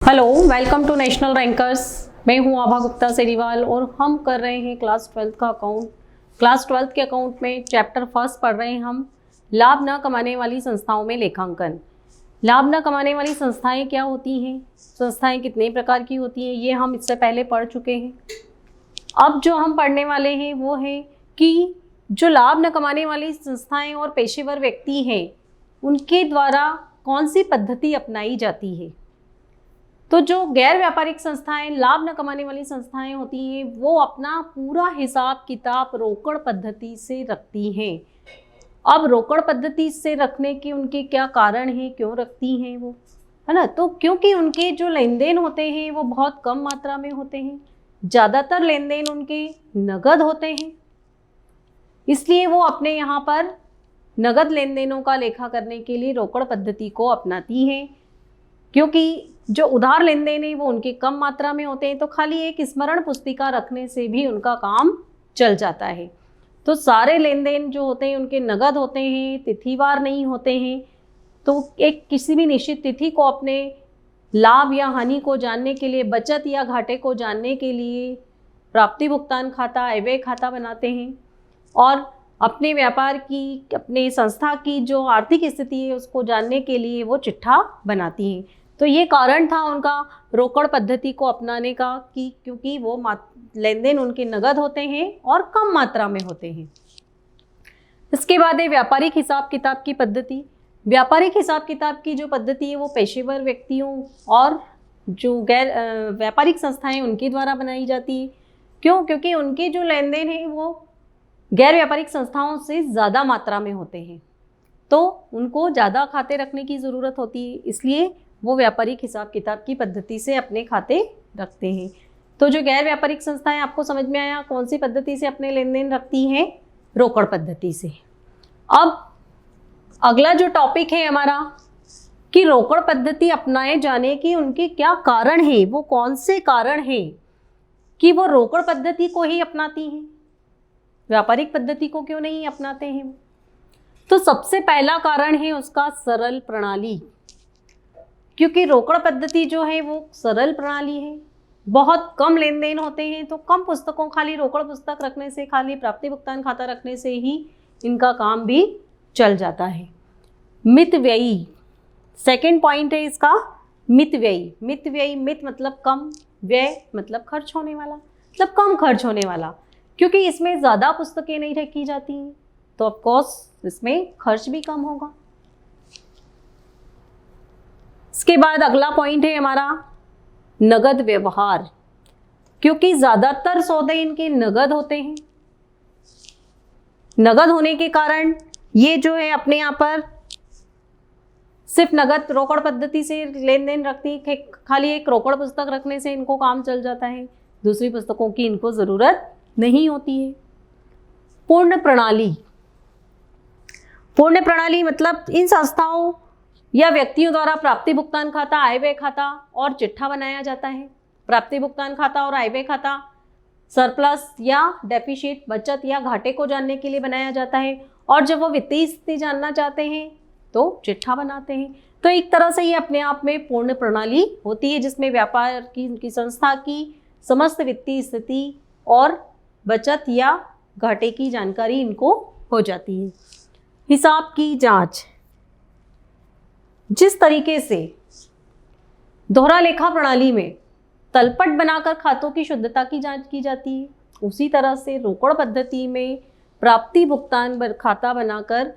Hello, welcome to National Rankers. मैं हूं आभा गुप्ता सेरीवाल और हम कर रहे हैं क्लास 12 का अकाउंट। क्लास 12 के अकाउंट में चैप्टर फर्स्ट पढ़ रहे हैं हम, लाभ न कमाने वाली संस्थाओं में लेखांकन। लाभ न कमाने वाली संस्थाएं क्या होती हैं, संस्थाएं कितने प्रकार की होती हैं, ये हम इससे पहले पढ़ चुके हैं। अब जो हम पढ़ने वाले हैं वो है कि जो लाभ न कमाने वाली संस्थाएं और पेशेवर व्यक्ति हैं उनके द्वारा कौन सी पद्धति अपनाई जाती है। तो जो गैर व्यापारिक संस्थाएं, लाभ न कमाने वाली संस्थाएं होती हैं, वो अपना पूरा हिसाब किताब रोकड़ पद्धति से रखती हैं। अब रोकड़ पद्धति से रखने के उनके क्या कारण हैं, क्यों रखती हैं वो, है ना। तो क्योंकि उनके जो लेन देन होते हैं वो बहुत कम मात्रा में होते हैं, ज़्यादातर लेन देन उनके नगद होते हैं, इसलिए वो अपने यहाँ पर नगद लेन देनों का लेखा करने के लिए रोकड़ पद्धति को अपनाती हैं। क्योंकि जो उधार लेन देन है वो उनके कम मात्रा में होते हैं, तो खाली एक स्मरण पुस्तिका रखने से भी उनका काम चल जाता है। तो सारे लेन देन जो होते हैं उनके नगद होते हैं, तिथिवार नहीं होते हैं। तो एक किसी भी निश्चित तिथि को अपने लाभ या हानि को जानने के लिए, बचत या घाटे को जानने के लिए प्राप्ति भुगतान खाता, आयव्यय खाता बनाते हैं और अपने व्यापार की, अपने संस्था की जो आर्थिक स्थिति है उसको जानने के लिए वो चिट्ठा बनाती हैं। तो ये कारण था उनका रोकड़ पद्धति को अपनाने का कि क्योंकि वो लेन देन उनके नगद होते हैं और कम मात्रा में होते हैं। इसके बाद है व्यापारिक हिसाब किताब की पद्धति। व्यापारिक हिसाब किताब की जो पद्धति है वो पेशेवर व्यक्तियों और जो गैर व्यापारिक संस्थाएं उनके द्वारा बनाई जाती है। क्यों? क्योंकि उनके जो लेन देन है वो गैर व्यापारिक संस्थाओं से ज़्यादा मात्रा में होते हैं, तो उनको ज़्यादा खाते रखने की ज़रूरत होती है, इसलिए वो व्यापारिक हिसाब किताब की पद्धति से अपने खाते रखते हैं। तो जो गैर व्यापारिक संस्थाएं, आपको समझ में आया कौन सी पद्धति से अपने लेन देन रखती हैं? रोकड़ पद्धति से। अब अगला जो टॉपिक है हमारा कि रोकड़ पद्धति अपनाए जाने की उनके क्या कारण हैं, वो कौन से कारण हैं कि वो रोकड़ पद्धति को ही अपनाती हैं, व्यापारिक पद्धति को क्यों नहीं अपनाते हैं। तो सबसे पहला कारण है उसका सरल प्रणाली। क्योंकि रोकड़ पद्धति जो है वो सरल प्रणाली है, बहुत कम लेन देन होते हैं, तो कम पुस्तकों, खाली रोकड़ पुस्तक रखने से, खाली प्राप्ति भुगतान खाता रखने से ही इनका काम भी चल जाता है। मित व्ययी, सेकंड पॉइंट है इसका मित व्ययी। मित व्ययी, मित मतलब कम, व्यय मतलब खर्च होने वाला, मतलब कम खर्च होने वाला। क्योंकि इसमें ज़्यादा पुस्तकें नहीं रखी जाती हैं तो ऑफकोर्स इसमें खर्च भी कम होगा। इसके बाद अगला पॉइंट है हमारा नगद व्यवहार। क्योंकि ज़्यादातर सौदे इनके नगद होते हैं, नगद होने के कारण ये जो है अपने यहाँ पर सिर्फ नगद रोकड़ पद्धति से लेन देन रखती है, खाली एक रोकड़ पुस्तक रखने से इनको काम चल जाता है, दूसरी पुस्तकों की इनको ज़रूरत नहीं होती है। पूर्ण प्रणाली। पूर्ण प्रणाली मतलब इन संस्थाओं या व्यक्तियों द्वारा प्राप्ति भुगतान खाता, आयव्यय खाता और चिट्ठा बनाया जाता है। प्राप्ति भुगतान खाता और आयव्यय खाता सरप्लस या डेफिसिट, बचत या घाटे को जानने के लिए बनाया जाता है, और जब वो वित्तीय स्थिति जानना चाहते हैं तो चिट्ठा बनाते हैं। तो एक तरह से ये अपने आप में पूर्ण प्रणाली होती है जिसमें व्यापार की, उनकी संस्था की समस्त वित्तीय स्थिति और बचत या घाटे की जानकारी इनको हो जाती है। हिसाब की जांच। जिस तरीके से दोहरा लेखा प्रणाली में तलपट बनाकर खातों की शुद्धता की जांच की जाती है, उसी तरह से रोकड़ पद्धति में प्राप्ति भुगतान खाता बनाकर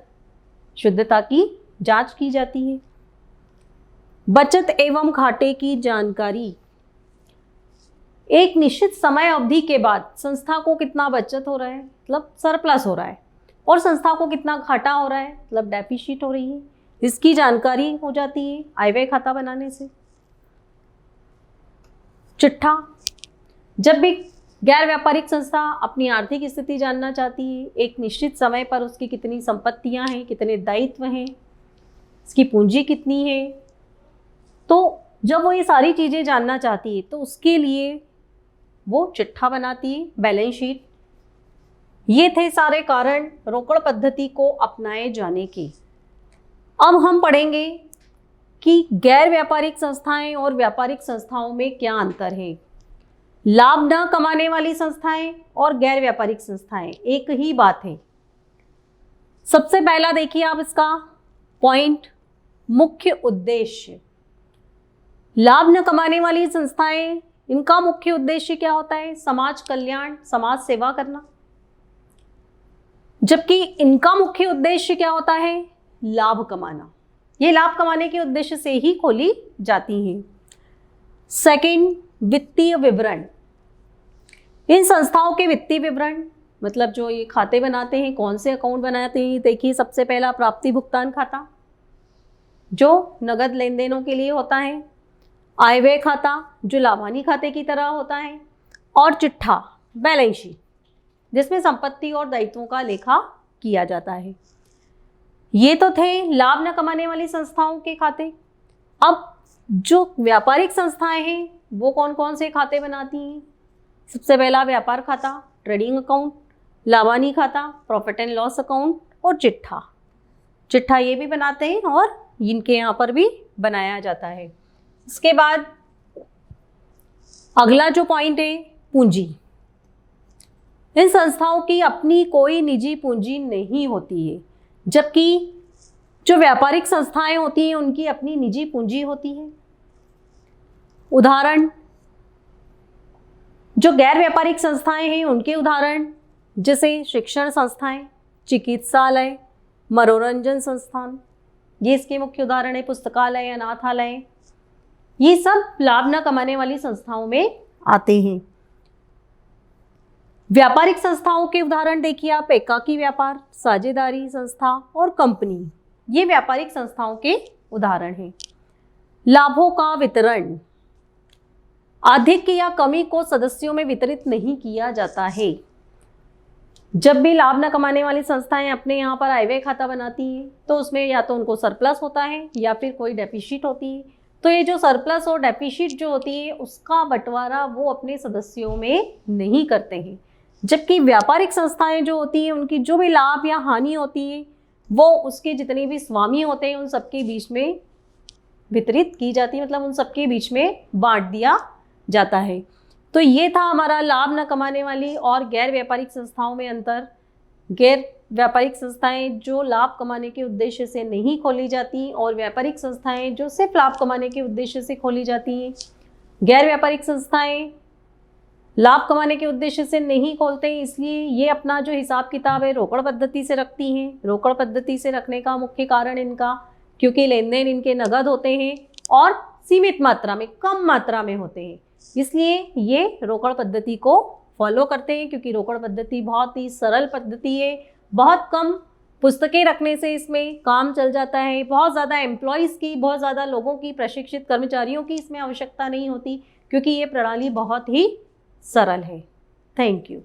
शुद्धता की जांच की जाती है। बचत एवं घाटे की जानकारी। एक निश्चित समय अवधि के बाद संस्था को कितना बचत हो रहा है, मतलब सरप्लस हो रहा है, और संस्था को कितना घाटा हो रहा है, मतलब डेफिसिट हो रही है, इसकी जानकारी हो जाती है आयव्यय खाता बनाने से। चिट्ठा। जब भी गैर व्यापारिक संस्था अपनी आर्थिक स्थिति जानना चाहती है, एक निश्चित समय पर उसकी कितनी संपत्तियां हैं, कितने दायित्व हैं, इसकी पूंजी कितनी है, तो जब वो ये सारी चीज़ें जानना चाहती है तो उसके लिए वो चिट्ठा बनाती है, बैलेंस शीट। ये थे सारे कारण रोकड़ पद्धति को अपनाए जाने के। अब हम पढ़ेंगे कि गैर व्यापारिक संस्थाएं और व्यापारिक संस्थाओं में क्या अंतर है। लाभ न कमाने वाली संस्थाएं और गैर व्यापारिक संस्थाएं एक ही बात है। सबसे पहला देखिए आप इसका पॉइंट, मुख्य उद्देश्य। लाभ न कमाने वाली संस्थाएं, इनका मुख्य उद्देश्य क्या होता है? समाज कल्याण, समाज सेवा करना। जबकि इनका मुख्य उद्देश्य क्या होता है? लाभ कमाना। ये लाभ कमाने के उद्देश्य से ही खोली जाती हैं। सेकंड, वित्तीय विवरण। इन संस्थाओं के वित्तीय विवरण मतलब जो ये खाते बनाते हैं, कौन से अकाउंट बनाते हैं। देखिए सबसे पहला प्राप्ति भुगतान खाता जो नगद लेन देनों के लिए होता है, आय व्यय खाता जो लाभानी खाते की तरह होता है, और चिट्ठा बैलेंस शीट जिसमें संपत्ति और दायित्वों का लेखा किया जाता है। ये तो थे लाभ न कमाने वाली संस्थाओं के खाते। अब जो व्यापारिक संस्थाएं हैं वो कौन कौन से खाते बनाती हैं? सबसे पहला व्यापार खाता, ट्रेडिंग अकाउंट, लाभानी खाता, प्रॉफिट एंड लॉस अकाउंट और चिट्ठा। चिट्ठा ये भी बनाते हैं और इनके यहाँ पर भी बनाया जाता है। इसके बाद अगला जो पॉइंट है, पूंजी। इन संस्थाओं की अपनी कोई निजी पूंजी नहीं होती है, जबकि जो व्यापारिक संस्थाएं होती हैं उनकी अपनी निजी पूंजी होती है। उदाहरण, जो गैर व्यापारिक संस्थाएं हैं उनके उदाहरण जैसे शिक्षण संस्थाएं, चिकित्सालय, मनोरंजन संस्थान, ये इसके मुख्य उदाहरण है। पुस्तकालय, अनाथालय, ये सब लाभ न कमाने वाली संस्थाओं में आते हैं। व्यापारिक संस्थाओं के उदाहरण देखिए आप, एकाकी व्यापार, साझेदारी संस्था और कंपनी, ये व्यापारिक संस्थाओं के उदाहरण हैं। लाभों का वितरण। अधिक या कमी को सदस्यों में वितरित नहीं किया जाता है। जब भी लाभ न कमाने वाली संस्थाएं अपने यहाँ पर आय व्यय खाता बनाती हैं तो उसमें या तो उनको सरप्लस होता है या फिर कोई डेफिसिट होती है। तो ये जो सरप्लस और डेफिसिट जो होती है उसका बंटवारा वो अपने सदस्यों में नहीं करते हैं। जबकि व्यापारिक संस्थाएं जो होती हैं उनकी जो भी लाभ या हानि होती है वो उसके जितने भी स्वामी होते हैं उन सबके बीच में वितरित की जाती है, मतलब उन सबके बीच में बांट दिया जाता है। तो ये था हमारा लाभ न कमाने वाली और गैर व्यापारिक संस्थाओं में अंतर। गैर व्यापारिक संस्थाएं जो लाभ कमाने के उद्देश्य से नहीं खोली जाती और व्यापारिक संस्थाएं जो सिर्फ लाभ कमाने के उद्देश्य से खोली जाती हैं। गैर व्यापारिक संस्थाएं लाभ कमाने के उद्देश्य से नहीं खोलते हैं, इसलिए ये अपना जो हिसाब किताब है रोकड़ पद्धति से रखती हैं। रोकड़ पद्धति से रखने का मुख्य कारण इनका क्योंकि लेन देन इनके नगद होते हैं और सीमित मात्रा में, कम मात्रा में होते हैं, इसलिए ये रोकड़ पद्धति को फॉलो करते हैं। क्योंकि रोकड़ पद्धति बहुत ही सरल पद्धति है, बहुत कम पुस्तकें रखने से इसमें काम चल जाता है। बहुत ज़्यादा एम्प्लॉयज़ की, बहुत ज़्यादा लोगों की, प्रशिक्षित कर्मचारियों की इसमें आवश्यकता नहीं होती क्योंकि ये प्रणाली बहुत ही सरल है। Thank you.